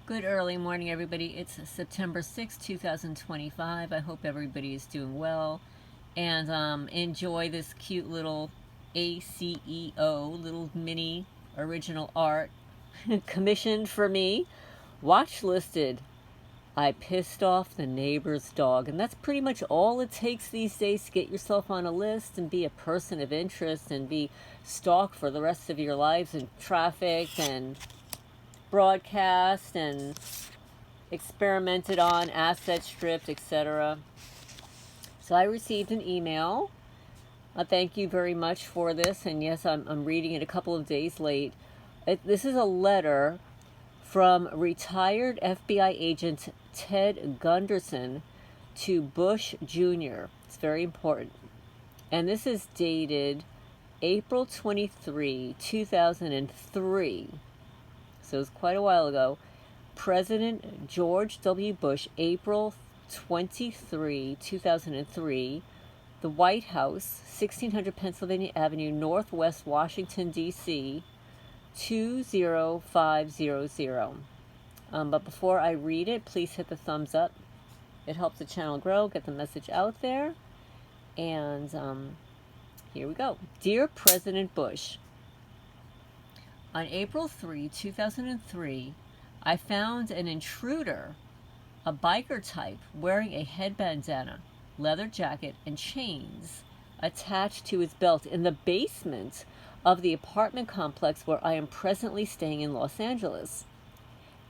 Good early morning, everybody. It's September 6th, 2025. I hope everybody is doing well and enjoy this cute little ACEO, little mini original art commissioned for me. Watch listed. I pissed off the neighbor's dog, and that's pretty much all it takes these days to get yourself on a list and be a person of interest and be stalked for the rest of your lives and trafficked and broadcast and experimented on, asset stripped, etc. So I received an email. Thank you very much for this, and yes, I'm reading it a couple of days late. This is a letter from retired FBI agent Ted Gunderson to Bush Jr. It's very important. And this is dated April 23, 2003. So it's quite a while ago. President George W. Bush, April 23, 2003, the White House, 1600 Pennsylvania Avenue, Northwest Washington, D.C., 20500. But before I read it, please hit the thumbs up. It helps the channel grow, get the message out there. And here we go. Dear President Bush, on April 3, 2003, I found an intruder, a biker type, wearing a head bandana, leather jacket, and chains attached to his belt in the basement of the apartment complex where I am presently staying in Los Angeles.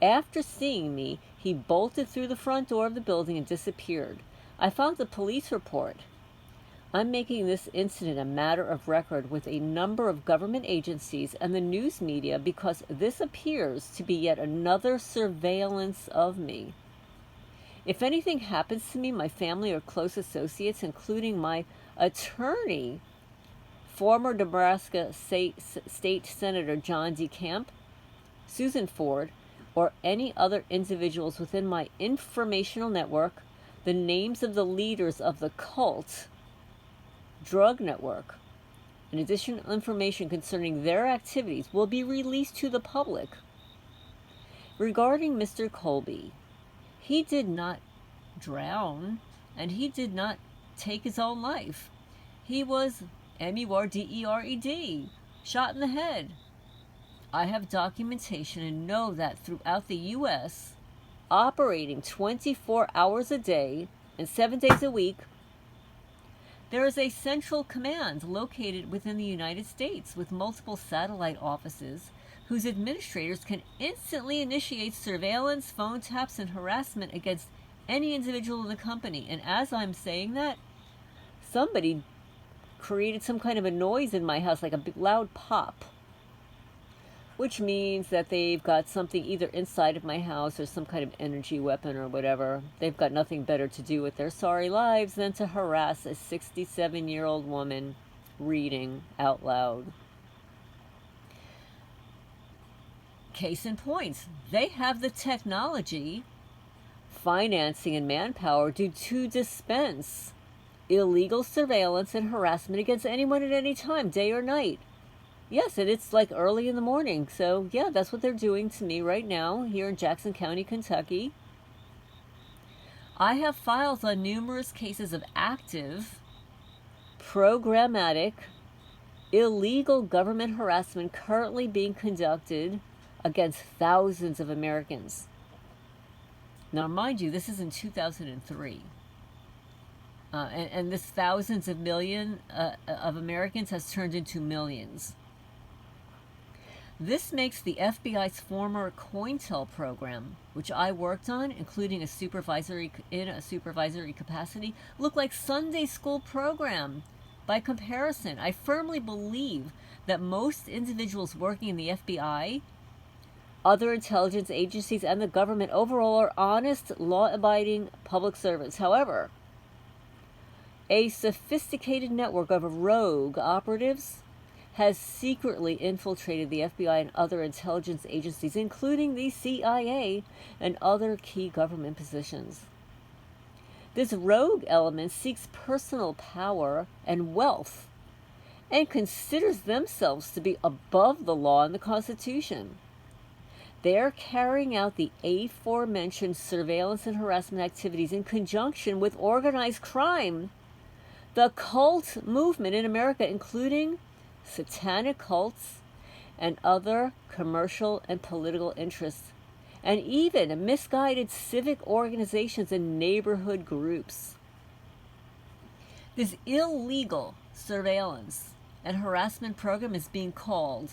After seeing me, he bolted through the front door of the building and disappeared. I filed a police report. I'm making this incident a matter of record with a number of government agencies and the news media because this appears to be yet another surveillance of me. If anything happens to me, my family or close associates, including my attorney, former Nebraska State Senator John D. Camp, Susan Ford, or any other individuals within my informational network, the names of the leaders of the cult drug network, and additional information concerning their activities will be released to the public. Regarding Mr. Colby, he did not drown and he did not take his own life. He was MURDERED, shot in the head. I have documentation and know that throughout the U.S., operating 24 hours a day and 7 days a week, there is a central command located within the United States with multiple satellite offices whose administrators can instantly initiate surveillance, phone taps, and harassment against any individual in the company. And as I'm saying that, somebody created some kind of a noise in my house, like a big loud pop, which means that they've got something either inside of my house or some kind of energy weapon or whatever. They've got nothing better to do with their sorry lives than to harass a 67-year-old woman reading out loud. Case in point, they have the technology, financing, and manpower to dispense illegal surveillance and harassment against anyone at any time, day or night. Yes, and it's like early in the morning. So, yeah, that's what they're doing to me right now here in Jackson County, Kentucky. I have files on numerous cases of active, programmatic, illegal government harassment currently being conducted against thousands of Americans. Now, mind you, this is in 2003. And this thousands of million of Americans has turned into millions. This makes the FBI's former COINTELPRO program, which I worked on, including in a supervisory capacity, look like Sunday school program. By comparison, I firmly believe that most individuals working in the FBI, other intelligence agencies, and the government overall are honest, law-abiding public servants. However, a sophisticated network of rogue operatives has secretly infiltrated the FBI and other intelligence agencies, including the C.I.A. and other key government positions. This rogue element seeks personal power and wealth and considers themselves to be above the law and the Constitution. They're carrying out the aforementioned surveillance and harassment activities in conjunction with organized crime, the cult movement in America, including satanic cults and other commercial and political interests, and even misguided civic organizations and neighborhood groups. This illegal surveillance and harassment program is being called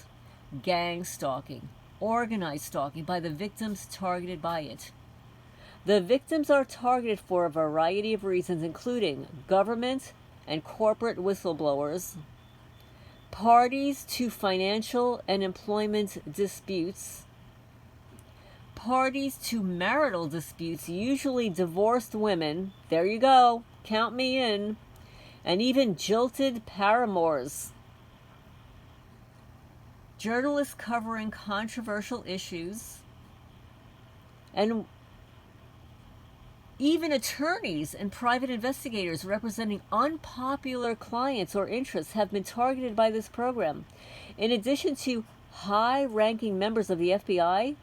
gang stalking, organized stalking by the victims targeted by it. The victims are targeted for a variety of reasons, including government and corporate whistleblowers, parties to financial and employment disputes, parties to marital disputes, usually divorced women, there you go, count me in, and even jilted paramours. Journalists covering controversial issues, and even attorneys and private investigators representing unpopular clients or interests have been targeted by this program. In addition to high-ranking members of the FBI,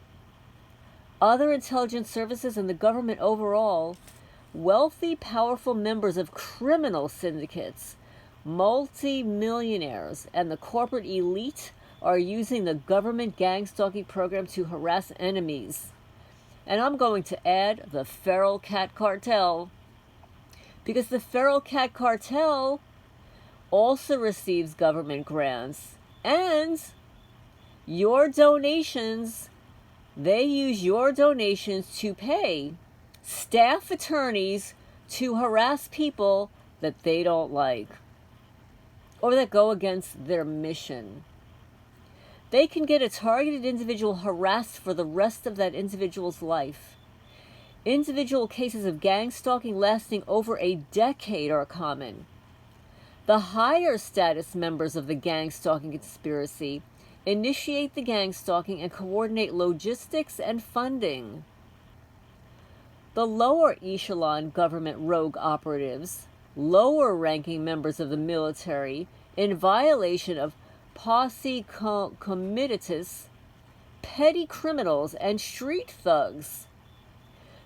other intelligence services, and the government overall, wealthy, powerful members of criminal syndicates, multi-millionaires, and the corporate elite are using the government gang stalking program to harass enemies. And I'm going to add the feral cat cartel, because the feral cat cartel also receives government grants, and your donations, they use your donations to pay staff attorneys to harass people that they don't like or that go against their mission. They can get a targeted individual harassed for the rest of that individual's life. Individual cases of gang stalking lasting over a decade are common. The higher status members of the gang stalking conspiracy initiate the gang stalking and coordinate logistics and funding. The lower echelon government rogue operatives, lower ranking members of the military, in violation of Posse Comitatus, petty criminals, and street thugs,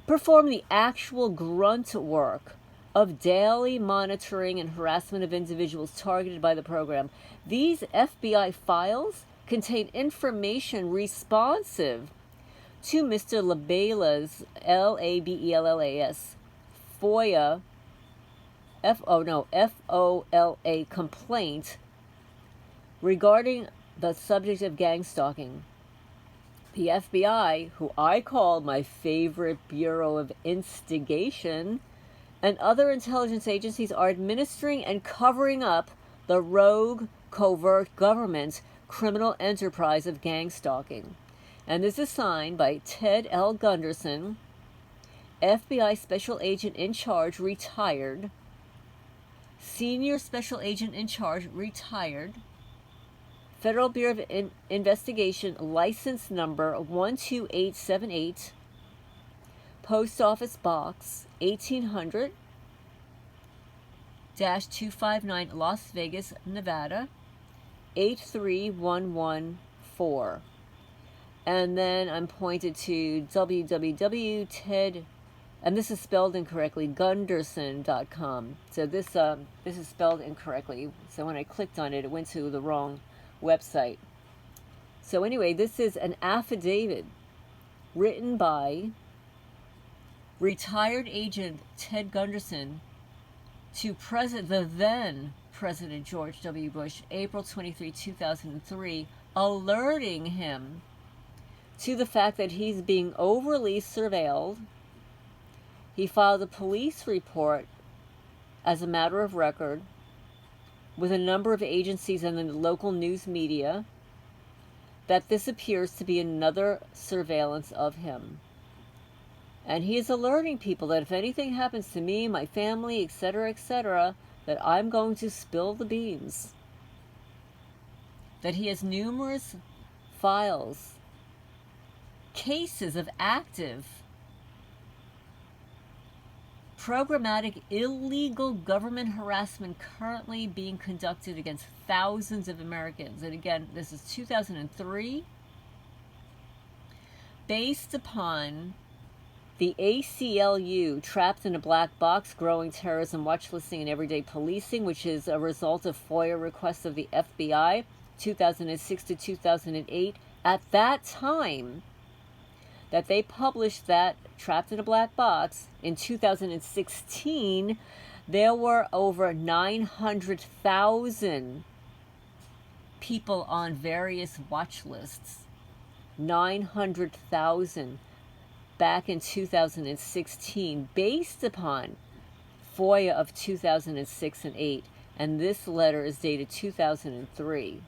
perform the actual grunt work of daily monitoring and harassment of individuals targeted by the program. These FBI files contain information responsive to Mr. Labella's Labellas FOIA F.O.L.A complaint regarding the subject of gang stalking. The FBI, who I call my favorite bureau of instigation, and other intelligence agencies are administering and covering up the rogue, covert government criminal enterprise of gang stalking. And this is signed by Ted L. Gunderson, FBI Special Agent in Charge, retired, Senior Special Agent in Charge, retired, Federal Bureau of Investigation, license number 12878, Post Office Box 1800-259, Las Vegas, Nevada 83114. And then I'm pointed to www.ted, and this is spelled incorrectly, Gunderson.com. So this is spelled incorrectly. So when I clicked on it, it went to the wrong website. So anyway, this is an affidavit written by retired agent Ted Gunderson to the then President George W. Bush, April 23, 2003, alerting him to the fact that he's being overly surveilled. He filed a police report as a matter of record with a number of agencies and the local news media that this appears to be another surveillance of him. And he is alerting people that if anything happens to me, my family, etc., that I'm going to spill the beans. That he has numerous files, cases of active programmatic illegal government harassment currently being conducted against thousands of Americans. And again, this is 2003. based upon the ACLU, Trapped in a Black Box, Growing Terrorism Watchlisting and Everyday Policing, which is a result of FOIA requests of the FBI, 2006 to 2008. At that time that they published that Trapped in a Black Box, in 2016, there were over 900,000 people on various watch lists. 900,000 back in 2016, based upon FOIA of 2006 and 8, and this letter is dated 2003.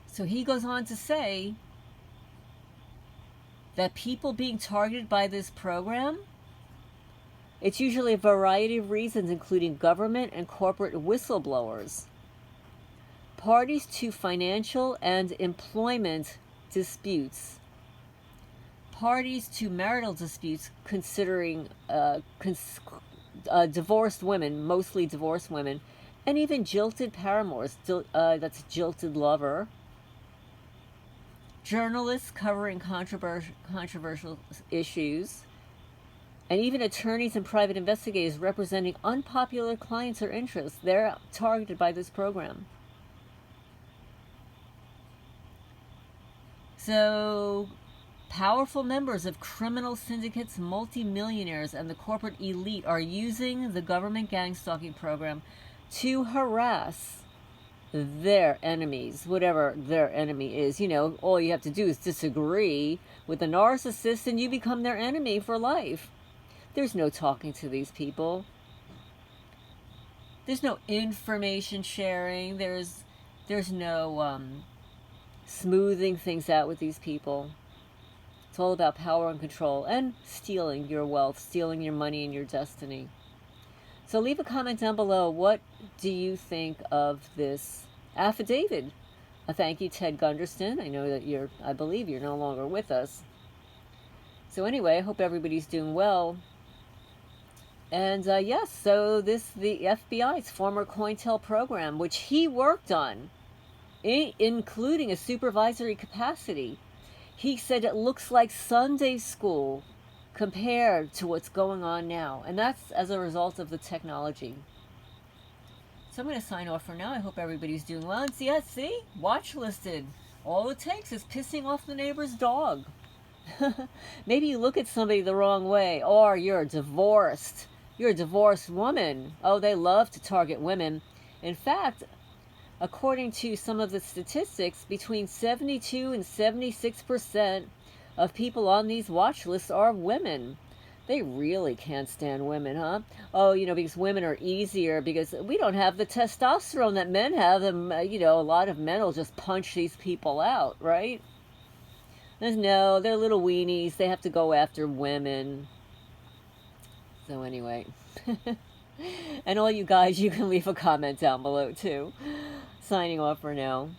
So he goes on to say that people being targeted by this program, it's usually a variety of reasons, including government and corporate whistleblowers, parties to financial and employment disputes, parties to marital disputes, considering divorced women, mostly divorced women, and even jilted paramours, that's jilted lover, journalists covering controversial issues, and even attorneys and private investigators representing unpopular clients or interests. They're targeted by this program. So, powerful members of criminal syndicates, multi-millionaires, and the corporate elite are using the government gang stalking program to harass their enemies, whatever their enemy is. You know, all you have to do is disagree with a narcissist and you become their enemy for life. There's no talking to these people. There's no information sharing. There's no smoothing things out with these people. It's all about power and control and stealing your wealth, stealing your money and your destiny. So leave a comment down below. What do you think of this affidavit? A thank you, Ted Gunderson. I know that I believe you're no longer with us. So anyway, I hope everybody's doing well. And yes, so the FBI's former COINTELPRO program, which he worked on, including a supervisory capacity, he said it looks like Sunday school compared to what's going on now. And that's as a result of the technology. So I'm going to sign off for now. I hope everybody's doing well. And see, watch listed. All it takes is pissing off the neighbor's dog. Maybe you look at somebody the wrong way, or you're divorced. You're a divorced woman. Oh, they love to target women. In fact, according to some of the statistics, between 72 and 76% of people on these watch lists are women. They really can't stand women, huh? Oh, because women are easier because we don't have the testosterone that men have. And, a lot of men will just punch these people out, right? No, they're little weenies. They have to go after women. So anyway. And all you guys, you can leave a comment down below too. Signing off for now.